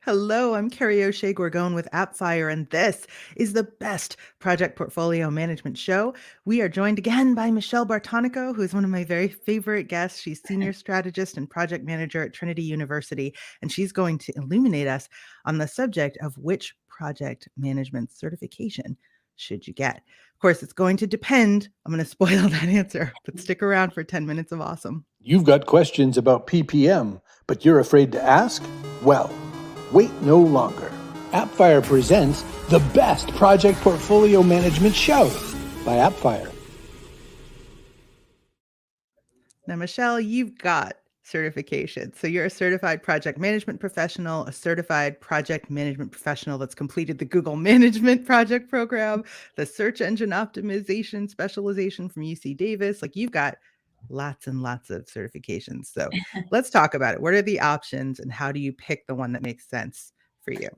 Hello, I'm Kerry O'Shea Gorgone with Appfire, and this is the best project portfolio management show. We are joined again by Michelle Bartonico, who is one of my very favorite guests. She's senior strategist and project manager at Trinity University, and she's going to illuminate us on the subject of which project management certification should you get. Of course, it's going to depend. I'm going to spoil that answer, but stick around for 10 minutes of awesome. You've got questions about PPM, but you're afraid to ask? Well, wait no longer. Appfire presents the best project portfolio management show by Appfire. Now, Michelle, you've got certification. So you're a certified project management professional, a certified project management professional that's completed the Google Management Project Program, the search engine optimization specialization from UC Davis. Like, you've got lots and lots of certifications. So let's talk about it. What are the options and how do you pick the one that makes sense for you?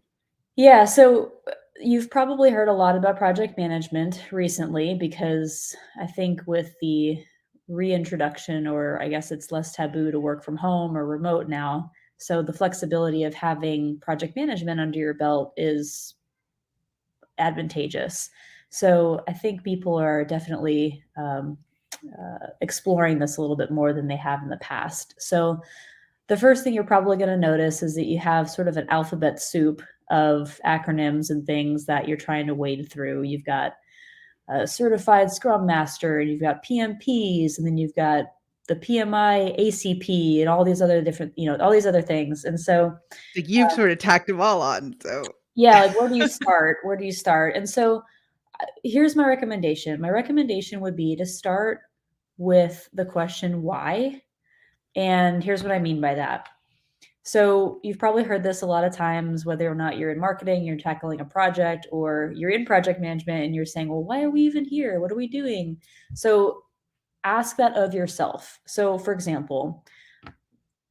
Yeah, so you've probably heard a lot about project management recently because I think with the reintroduction, or I guess it's less taboo to work from home or remote now. So the flexibility of having project management under your belt is advantageous. So I think people are definitely exploring this a little bit more than they have in the past. So the first thing you're probably going to notice is that you have sort of an alphabet soup of acronyms and things that you're trying to wade through. You've got a certified Scrum Master, and you've got PMPs, and then you've got the PMI ACP, and all these other different, all these other things. And so you've sort of tacked them all on. So yeah, like where do you start? Where do you start? And so here's my recommendation. My recommendation would be to start with the question why. And here's what I mean by that. So you've probably heard this a lot of times, whether or not you're in marketing, you're tackling a project, or you're in project management and you're saying, well, why are we even here? What are we doing? So ask that of yourself. So for example,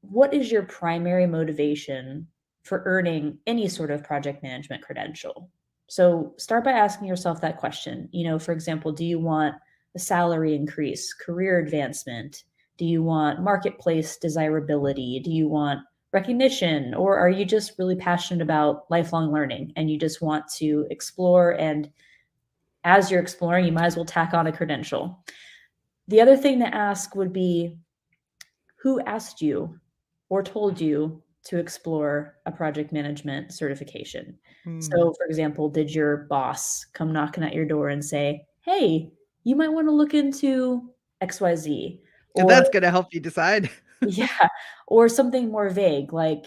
what is your primary motivation for earning any sort of project management credential? So start by asking yourself that question. For example, do you want a salary increase, career advancement? Do you want marketplace desirability? Do you want recognition? Or are you just really passionate about lifelong learning and you just want to explore? And as you're exploring, you might as well tack on a credential. The other thing to ask would be, who asked you or told you to explore a project management certification? So, for example, did your boss come knocking at your door and say, hey, you might want to look into XYZ? Or that's going to help you decide. Yeah. Or something more vague, like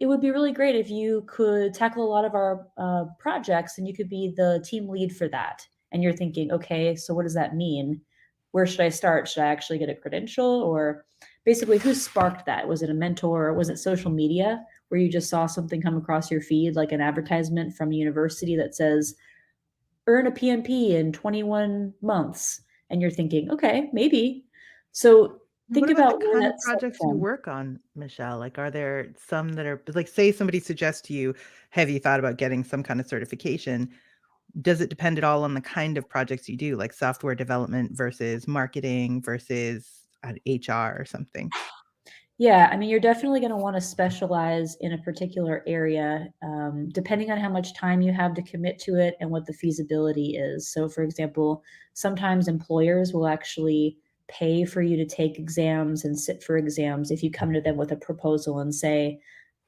it would be really great if you could tackle a lot of our projects and you could be the team lead for that. And you're thinking, okay, so what does that mean? Where should I start? Should I actually get a credential? Or basically, who sparked that? Was it a mentor? Was it social media where you just saw something come across your feed, like an advertisement from a university that says, earn a PMP in 21 months? And you're thinking, okay, maybe. So think about the kind of projects you work on, Michelle. Like, are there some that are like, say somebody suggests to you, have you thought about getting some kind of certification? Does it depend at all on the kind of projects you do, like software development versus marketing versus HR or something? Yeah, I mean, you're definitely going to want to specialize in a particular area, depending on how much time you have to commit to it and what the feasibility is. So, for example, sometimes employers will actually pay for you to take exams and sit for exams if you come to them with a proposal and say,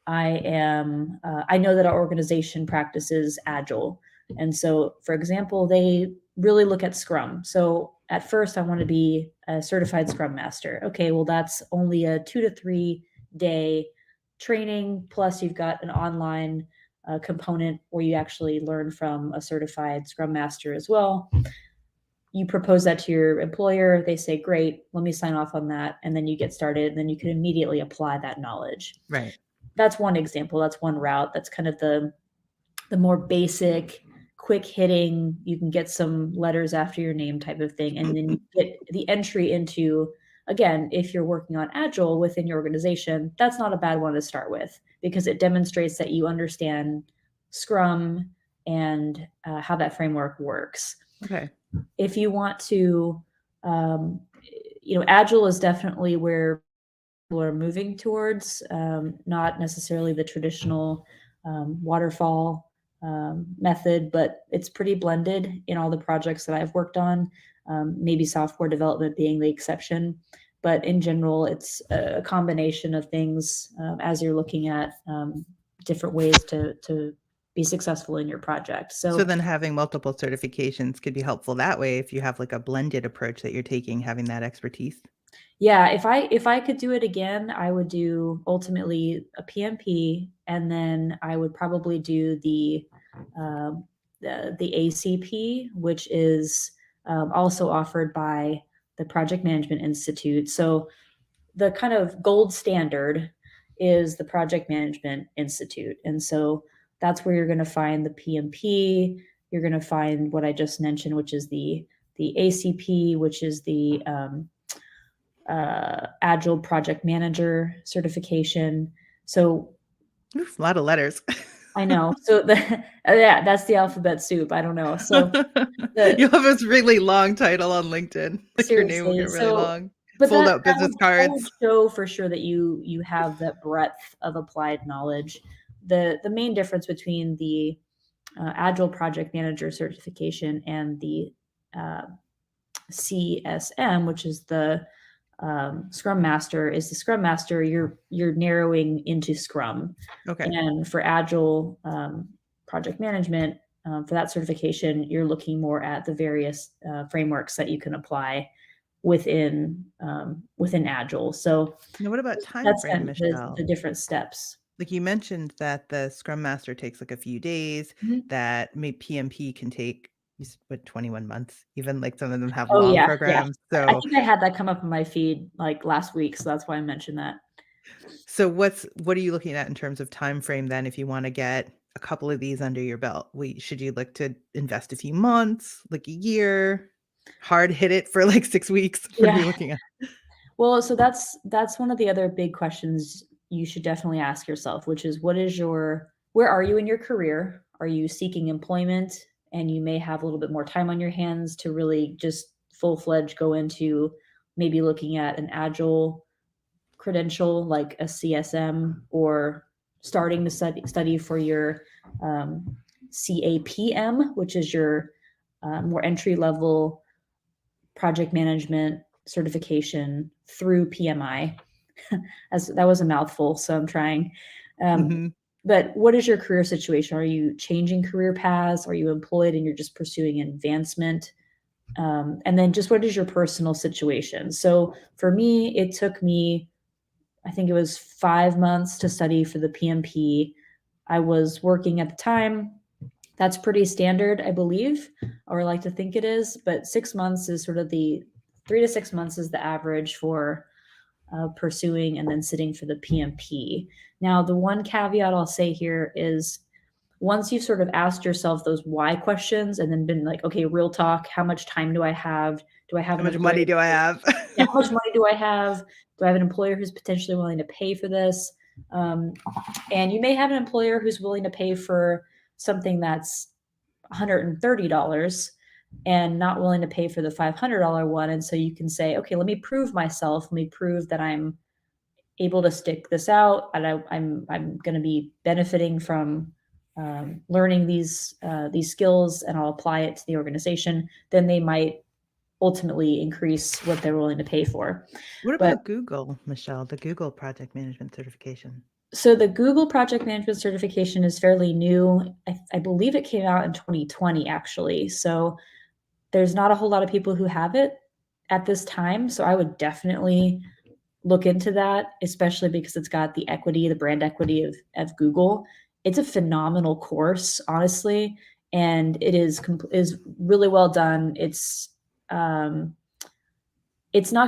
I know that our organization practices Agile. And so, for example, they really look at Scrum. So at first I want to be a certified Scrum Master. Okay, well, that's only a 2 to 3 day training. Plus you've got an online component where you actually learn from a certified Scrum Master as well. You propose that to your employer. They say, great, let me sign off on that. And then you get started. And then you can immediately apply that knowledge. Right. That's one example. That's one route. That's kind of the more basic, quick hitting, you can get some letters after your name type of thing. And then you get the entry into, again, if you're working on Agile within your organization, that's not a bad one to start with because it demonstrates that you understand Scrum and how that framework works. Okay. If you want to, Agile is definitely where people are moving towards, not necessarily the traditional waterfall method, but it's pretty blended in all the projects that I've worked on, maybe software development being the exception. But in general, it's a combination of things as you're looking at different ways to be successful in your project. So then having multiple certifications could be helpful that way if you have like a blended approach that you're taking, having that expertise. Yeah, if I could do it again, I would do ultimately a PMP, and then I would probably do the ACP, which is also offered by the Project Management Institute. So the kind of gold standard is the Project Management Institute, and so that's where you're going to find the PMP. You're going to find what I just mentioned, which is the ACP, which is the Agile Project Manager certification. So Oof, a lot of letters. I know. So yeah, that's the alphabet soup. I don't know. So you'll have this really long title on LinkedIn. Like your name will get really long. But fold out business cards. That would show for sure that you have that breadth of applied knowledge. The main difference between the Agile Project Manager certification and the CSM, which is the Scrum Master, is the Scrum Master. You're narrowing into Scrum. Okay. And for Agile Project Management, for that certification, you're looking more at the various frameworks that you can apply within Agile. So now what about time frame, Michelle? The different steps. Like you mentioned that the Scrum Master takes like a few days, that maybe PMP can take 21 months, even like some of them have long programs. Yeah. So I think I had that come up in my feed like last week, so that's why I mentioned that. So what are you looking at in terms of time frame then if you want to get a couple of these under your belt? Should you look to invest a few months, like a year, hard hit it for like 6 weeks? What are you looking at? Well, so that's one of the other big questions you should definitely ask yourself, which is where are you in your career? Are you seeking employment and you may have a little bit more time on your hands to really just full-fledged go into maybe looking at an Agile credential like a CSM, or starting to study for your CAPM, which is your more entry-level project management certification through PMI. As that was a mouthful, so I'm trying. But what is your career situation? Are you changing career paths? Are you employed and you're just pursuing advancement? And then just what is your personal situation? So for me, it took me, I think it was 5 months to study for the PMP. I was working at the time. That's pretty standard, I believe, or I like to think it is. But 6 months is sort of 3 to 6 months is the average for pursuing and then sitting for the PMP. Now, the one caveat I'll say here is once you've sort of asked yourself those why questions and then been like, okay, real talk, how much time do I have? Do I have how much money do I have? Yeah, how much money do I have? Do I have an employer who's potentially willing to pay for this? And you may have an employer who's willing to pay for something that's $130 and not willing to pay for the $500 one. And so you can say, okay, let me prove myself. Let me prove that I'm able to stick this out, and I'm going to be benefiting from learning these skills, and I'll apply it to the organization. Then they might ultimately increase what they're willing to pay for. What about Google, Michelle, the Google Project Management certification? So the Google Project Management certification is fairly new. I believe it came out in 2020, actually. So there's not a whole lot of people who have it at this time. So I would definitely look into that, especially because it's got the equity, the brand equity of Google. It's a phenomenal course, honestly, and it is really well done. It's not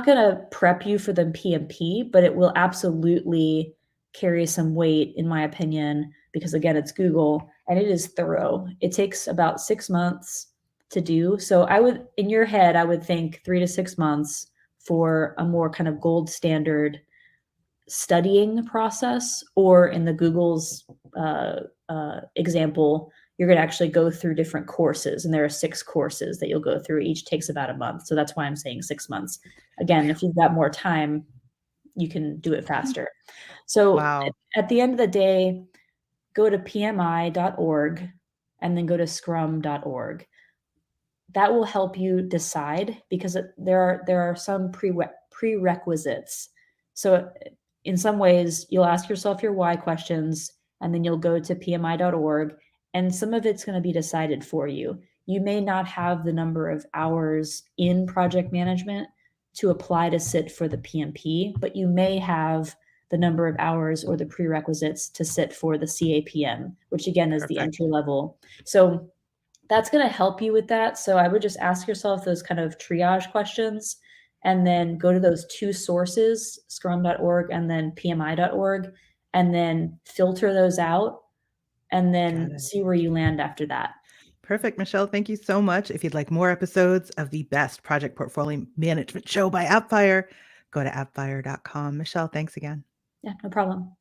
going to prep you for the PMP, but it will absolutely carry some weight, in my opinion, because again, it's Google and it is thorough. It takes about 6 months to do. So in your head, I would think 3 to 6 months for a more kind of gold standard studying process, or in the Google's example, you're going to actually go through different courses, and there are 6 courses that you'll go through. Each takes about a month. So that's why I'm saying 6 months. Again, if you've got more time, you can do it faster. So at the end of the day, go to pmi.org and then go to scrum.org. That will help you decide, because there are some prerequisites. So in some ways, you'll ask yourself your why questions, and then you'll go to pmi.org, and some of it's going to be decided for you. You may not have the number of hours in project management to apply to sit for the PMP, but you may have the number of hours or the prerequisites to sit for the CAPM, which again is the entry level. So that's going to help you with that. So I would just ask yourself those kind of triage questions, and then go to those two sources, scrum.org and then pmi.org, and then filter those out, and then see where you land after that. Perfect, Michelle. Thank you so much. If you'd like more episodes of the best project portfolio management show by Appfire, go to appfire.com. Michelle, thanks again. Yeah, no problem.